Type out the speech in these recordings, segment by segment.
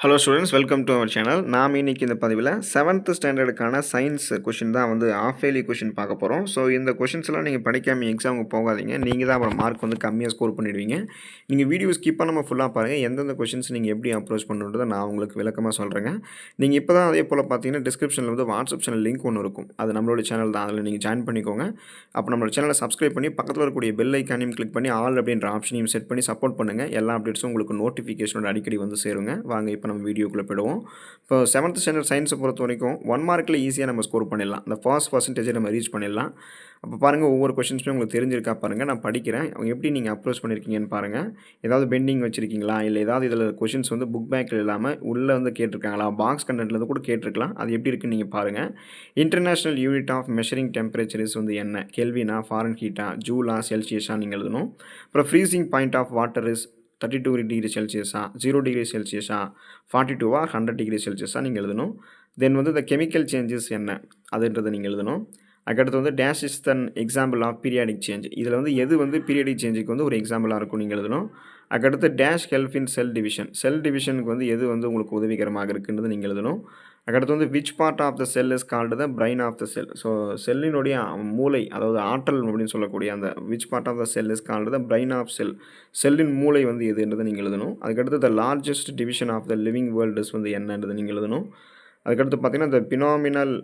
Hello students, welcome to our channel. நாம் இன்னைக்கு இந்த பதிவில் 7th ஸ்டாண்டர்டுக்கான சயின்ஸ் கொஷின் தான் ஆஃப் இயர்லி கொஷின் பார்க்க போகிறோம். ஸோ இந்த கொஷின்ஸ்லாம் நீங்கள் படிக்காமல் எக்ஸாமுக்கு போகாதீங்க. நீங்கள் தான் அப்புறம் மார்க் கம்மியாக ஸ்கோர் பண்ணிடுவீங்க. நீங்கள் வீடியோ ஸ்கிப் பண்ணாமல் ஃபுல்லாக பாருங்கள். எந்தெந்த கொஷின்ஸ் நீங்கள் எப்படி அப்ரோச் பண்ணுன்றதை நான் உங்களுக்கு விளக்கமாக சொல்கிறேங்க. நீங்கள் இப்போ தான் அதே போல் பார்த்தீங்கன்னா டிஸ்கிரிப்ஷனில் வாட்ஸ்அப் சேனல் லிங்க் ஒன்று இருக்கும். அது நம்மளோட சேனல் தான். அதில் நீங்கள் ஜாயின் பண்ணிக்கோங்க. அப்போ நம்மளோட சேனலை சப்ஸ்கிரைப் பண்ணி பக்கத்தில் இருக்கக்கூடிய பெல் ஐக்கானையும் கிளிக் பண்ணி ஆல் அப்படின்ற ஆப்ஷனையும் செட் பண்ணி சப்போர்ட் பண்ணுங்கள். எல்லா அப்டேட்ஸும் உங்களுக்கு நோட்டிஃபிகேஷனோட அடிக்கடி சேருங்க. வாங்க இப்போ நம்ம வீடியோக்குள்ளே போய்டுவோம். இப்போ 7th ஸ்டாண்டர்ட் சயின்ஸை பொறுத்த வரைக்கும் 1 மார்க்கில் ஈஸியாக நம்ம ஸ்கோர் பண்ணிடலாம். அந்த ஃபர்ஸ்ட் பர்சன்டேஜை நம்ம ரீச் பண்ணிடலாம். அப்போ பாருங்கள், ஒவ்வொரு கொஷின்ஸுமே உங்களுக்கு தெரிஞ்சிருக்கா பாருங்கள். நான் படிக்கிறேன், அவங்க எப்படி நீங்கள் அப்ரோச் பண்ணியிருக்கீங்கன்னு பாருங்கள். ஏதாவது பெண்டிங் வச்சுருக்கீங்களா, இல்லை ஏதாவது இதில் கொஷின்ஸ் புக் பேக்கில் இல்லாமல் உள்ளே கேட்டிருக்காங்களா, பாக்ஸ் கண்டென்ட்லேருந்து கூட கேட்டிருக்கலாம். அது எப்படி இருக்குன்னு நீங்கள் பாருங்கள். International unit of measuring temperatures என்ன, கெல்வினா, ஃபாரன் ஹீட்டா, ஜூலா, செல்சியஸாக நீங்கள் எழுதணும். அப்புறம் freezing point of water is 32 degree செல்சியஸா, 0 டிகிரி செல்சியஸா, 42 100 டிகிரி செல்சியஸாக நீங்கள் எழுதணும். தென் த கெமிக்கல் சேஞ்சஸ் என்ன அதுன்றதை நீங்கள் எழுதணும். அதுக்கடுத்து dash is the example of periodic change. இதில் எது பீரியாடிக் சேஞ்சுக்கு ஒரு எக்ஸாம்பிளாக இருக்கும் நீங்கள் எழுதணும். அதுக்கடுத்து dash help in cell division. Cell டிவிஷனுக்கு எது உங்களுக்கு உதவிகரமாக இருக்குன்றது நீங்கள் எழுதணும். அதுக்கடுத்து which part of the cell is called the brain of the cell. So செல்லினுடைய மூளை, அதாவது ஆற்றல் அப்படின்னு சொல்லக்கூடிய அந்த which part of the cell is called the brain of cell. செல்லின் மூளை எதுன்றதை நீங்கள் எழுதணும். அதுக்கடுத்து the largest division of the living world is என்னன்றது நீங்கள் எழுதணும். அதுக்கடுத்து பார்த்தீங்கன்னா the binominal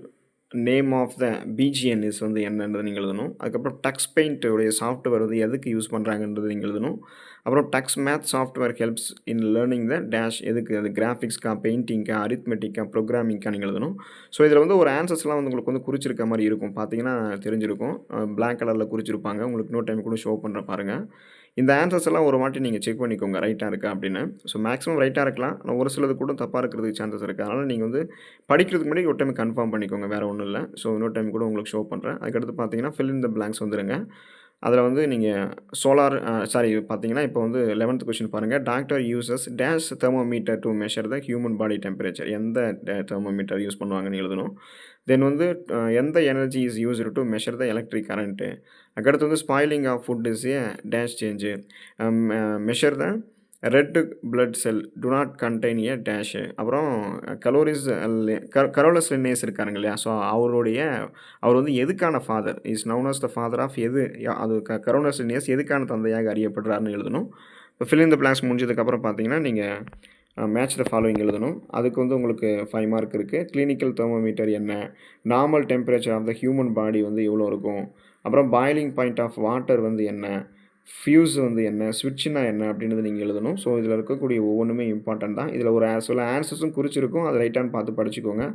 name of the PGN is என்னன்றது நீங்கள் எழுதணும். அதுக்கப்புறம் டக்ஸ் பெயிண்ட் உடைய சாஃப்ட்வேர் எதுக்கு யூஸ் பண்ணுறாங்கன்றது நீங்கள் எழுதணும். அப்புறம் Tux Math software helps in learning the dash எதுக்கு, அது கிராஃபிக்ஸ்க்கா, பெயிண்டிங்க்கா, அரித்மெட்டிக்கா, ப்ரோக்ராமிங்க்கா நீங்கள் எழுதணும். ஸோ இதில் ஒரு ஆன்சர்ஸ்லாம் உங்களுக்கு குறிச்சிருக்க மாதிரி இருக்கும். பார்த்தீங்கன்னா தெரிஞ்சிருக்கும். பிளாக் கலரில் குறிச்சிருப்பாங்க. உங்களுக்கு இன்னொரு டைம் கூட ஷோ பண்ணுற பாருங்கள். இந்த ஆன்சர்ஸ் எல்லாம் ஒரு வாட்டி நீங்கள் செக் பண்ணிக்கோங்க ரைட்டாக இருக்கா அப்படின்னு. ஸோ மேக்ஸிமம் ரைட்டாக இருக்கலாம், ஆனால் ஒரு சிலது கூட தப்பாக இருக்கிறதுக்கு சான்சஸ் இருக்குது. அதனால் நீங்கள் படிக்கிறதுக்கு முன்னாடி ஒரு டைம் கன்ஃபார்ம் பண்ணிக்கோங்க, வேறு ஒன்றும் இல்லை. ஸோ இன்னொரு டைம் கூட உங்களுக்கு ஷோ பண்ணுறேன். அதுக்கடுத்து பார்த்தீங்கன்னா ஃபில் இன் த பிளாங்க்ஸ் வந்துடுங்க. அதில் நீங்கள் சோலார் பார்த்தீங்கன்னா இப்போ 11th கொஸ்டின் பாருங்கள். Doctor uses dash thermometer to measure the human body temperature. எந்த தெர்மோமீட்டர் யூஸ் பண்ணுவாங்கன்னு எழுதணும். தென் எந்த energy is used to measure the electric current. அதுக்கடுத்து spoiling of food is a dash change. Measure the red blood cell do not contain a dash. அப்புறம் Carolus Linnaeus இருக்காருங்க இல்லையா, so அவர் எதுக்கான father is known as the father of எது, அது Carolus லின்னேஸ் எதுக்கான தந்தையாக அறியப்படுறாருன்னு எழுதணும். இப்போ ஃபில் இன் த பிளாங்க்ஸ் முடிஞ்சதுக்கப்புறம் பார்த்தீங்கன்னா நீங்கள் மேட்ச் த ஃபாலோவிங் எழுதணும். அதுக்கு உங்களுக்கு 5 மார்க் இருக்குது. கிளினிக்கல் தெர்மோமீட்டர் என்ன, normal temperature of the human body எவ்வளோ இருக்கும், அப்புறம் பாயிலிங் பாயிண்ட் ஆஃப் வாட்டர் என்ன, ஃபியூஸ் என்ன, ஸ்விட்ச்னா என்ன அப்படின்றது நீங்கள் எழுதணும். ஸோ இதில் இருக்கக்கூடிய ஒவ்வொன்றுமே இம்பார்ட்டன்ட் தான். இதில் ஒரு சில ஆன்சர்ஸும் குறிச்சிருக்கும், அது ரைட்டானு பார்த்து படிச்சுக்கோங்க.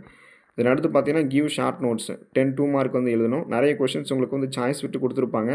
இதன் அடுத்து பார்த்தீங்கன்னா கிவ் ஷார்ட் நோட்ஸ் 2 மார்க் எழுதணும். நிறைய கொஷின்ஸ் உங்களுக்கு சாய்ஸ் விட்டு கொடுத்துருப்பாங்க.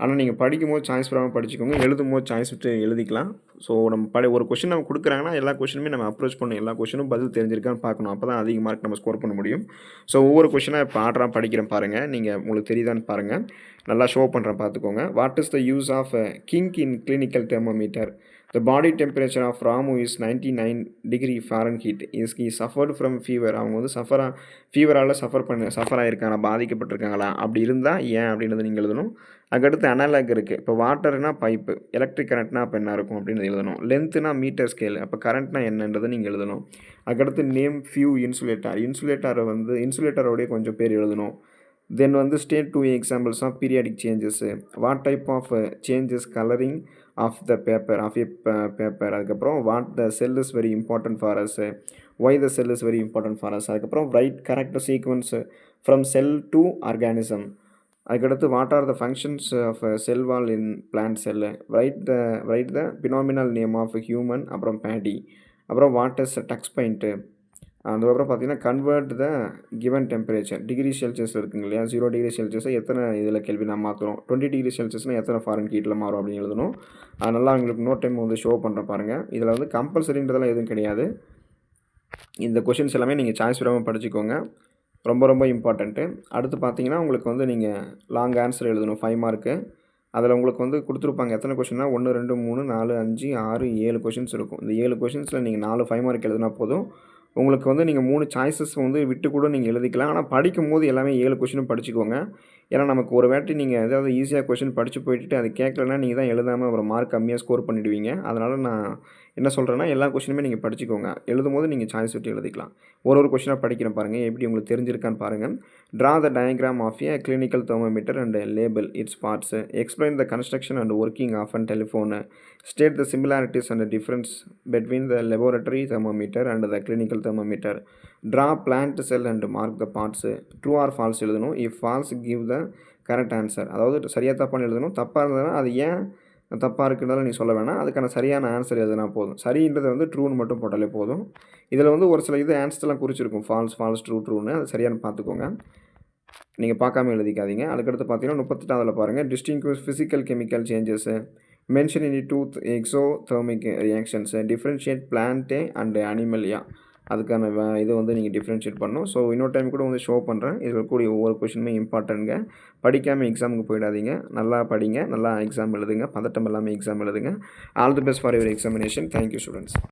ஆனால் நீங்கள் படிக்கும்போது சாய்ஸ் வராமல் படிச்சுக்கோங்க, எழுதும்போது சாய்ஸ் விட்டு எழுதிக்கலாம். ஸோ நம்ம ஒரு கொஷின் நம்ம கொடுக்குறாங்கன்னா எல்லா கொஷினுமே நம்ம அப்ரோச் பண்ணணும். எல்லா கொஷினும் பதில் தெரிஞ்சிருக்கான்னு பார்க்கணும். அப்போ தான் அதிக மார்க் நம்ம ஸ்கோர் பண்ண முடியும். ஸோ ஒவ்வொரு கொஷினாக இப்போ ஆர்டராக படிக்கிறேன் பாருங்கள். நீங்கள் உங்களுக்கு தெரியுதான்னு பாருங்கள். நல்லா ஷோ பண்ணுறேன் பார்த்துக்கோங்க. What is the use of kink in clinical thermometer. The body temperature of Ramu is 99 degree Fahrenheit. He suffered from fever. அவங்க ஃபீவரால் சஃபர் ஆகிருக்காங்க, பாதிக்கப்பட்டிருக்காங்களா, அப்படி இருந்தால் ஏன் அப்படின்றத நீங்கள் எழுதணும். அதுக்கடுத்து அனலாக் இருக்குது. இப்போ வாட்டர்னா பைப்பு, எலக்ட்ரிக் கரண்ட்னா அப்போ என்ன இருக்கும் அப்படின்னு எழுதணும். லென்த்துனா மீட்டர் ஸ்கேல், அப்போ கரண்ட்னா என்னன்றதை நீங்கள் எழுதணும். அதுக்கடுத்து நேம் ஃபியூ இன்சுலேட்டர். இன்சுலேட்டரோடைய கொஞ்சம் பேர் எழுதணும். Then state 2 examples of periodic changes. What type of changes colouring of the paper paper. அதுக்கப்புறம் what the cell is very important for us, why the cell is very important for us. அதுக்கப்புறம் write correct sequence from cell to organism. அதுக்கடுத்து what are the functions of cell wall in plant cell. Write the binominal name of human, அப்புறம் paddy. அப்புறம் what is ducks paint. அதுக்கப்புறம் பார்த்தீங்கன்னா convert the given temperature. Degree Celsius இருக்குங்க இல்லையா, 0 degree செல்சியஸை எத்தனை இதில் கெல்வினா மாற்றுறோம், 20 டிகிரி செல்சியஸ்னால் எத்தனை ஃபாரன் ஹீட்டில் மாறும் அப்படின்னு எழுதணும். அதனால் உங்களுக்கு இன்னொரு டைம் ஷோ பண்ணுறேன் பாருங்கள். இதில் கம்பல்சரின்றதெல்லாம் எதுவும் கிடையாது. இந்த கொஷின்ஸ் எல்லாமே நீங்கள் சாய்ஸ் விடாமல் படிச்சுக்கோங்க, ரொம்ப ரொம்ப இம்பார்ட்டண்ட்டு. அடுத்து பார்த்தீங்கன்னா உங்களுக்கு நீங்கள் லாங் ஆன்சர் எழுதணும், 5 மார்க்கு. அதில் உங்களுக்கு கொடுத்துருப்பாங்க எத்தனை கொஷின்னா 1 2 3 4 5 6 7 கொஷின்ஸ் இருக்கும். இந்த 7 கொஷின்ஸில் நீங்கள் 4 5 மார்க் எழுதினா போதும். உங்களுக்கு நீங்கள் 3 சாய்ஸஸ் விட்டு கூட நீங்கள் எழுதிக்கலாம். ஆனால் படிக்கும்போது எல்லாமே 7 கொஷினும் படிச்சுக்கோங்க. ஏன்னா நமக்கு ஒரு வாட்டி நீங்கள் ஏதாவது ஈஸியாக கொஷின் படித்து போயிட்டு அது கேட்கலன்னா நீங்கள் தான் எழுதாமல் அப்புறம் மார்க் கம்மியாக ஸ்கோர் பண்ணிடுவீங்க. அதனால் நான் என்ன சொல்கிறேன்னா, எல்லா கொஷினுமே நீங்கள் படிச்சுக்கோங்க. எழுதும்போது நீங்கள் சாய்ஸ் விட்டு எழுதிக்கலாம். ஒரு கொஷினாக படிக்கிறேன் பாருங்கள், எப்படி உங்களுக்கு தெரிஞ்சிருக்கான்னு பாருங்கள். Draw the diagram of a clinical thermometer and label its parts. Explain the construction and working of and telephone. State the similarities and difference between the laboratory thermometer and the clinical thermometer. Draw plant cell and mark the parts. True or false எழுதணும். If false, give the correct answer. அதாவது சரியாக தப்பான்னு எழுதணும். தப்பாக இருந்ததுன்னா அது ஏன் தப்பாக இருக்குன்றதால நீ சொல்ல வேணாம். அதுக்கான சரியான ஆன்சர் எதுனா போதும். சரின்றது வந்து ட்ரூன்னு மட்டும் போட்டாலே போதும். இதில் வந்து ஒரு சில ஆன்சர்லாம் குறிச்சிருக்கும், ஃபால்ஸ் ட்ரூன்னு. அது சரியானு பார்த்துக்கோங்க. நீங்கள் பார்க்காம எழுதிக்காதீங்க. அதுக்கடுத்து பார்த்தீங்கன்னா 38வது பாருங்கள். Distinguish physical chemical changes. Mention in two exothermic reactions. Differentiate பிளான்ட்டே அண்ட் அனிமல்யா. அதுக்கான இது வந்து நீங்கள் டிஃப்ரென்ஷியேட் பண்ணணும். ஸோ இன்னொரு டைம் கூட வந்து ஷோ பண்ணுறேன். இதில் கூடிய ஒவ்வொரு கொஷினுமே இம்பார்ட்டன்ட்ங்க. படிக்காமல் எக்ஸாமுக்கு போயிடாதீங்க. நல்லா படிங்க, நல்லா எக்ஸாம் எழுதுங்க, பதட்டம் இல்லாமல் எக்ஸாம் எழுதுங்க. All the best for your examination. Thank you students.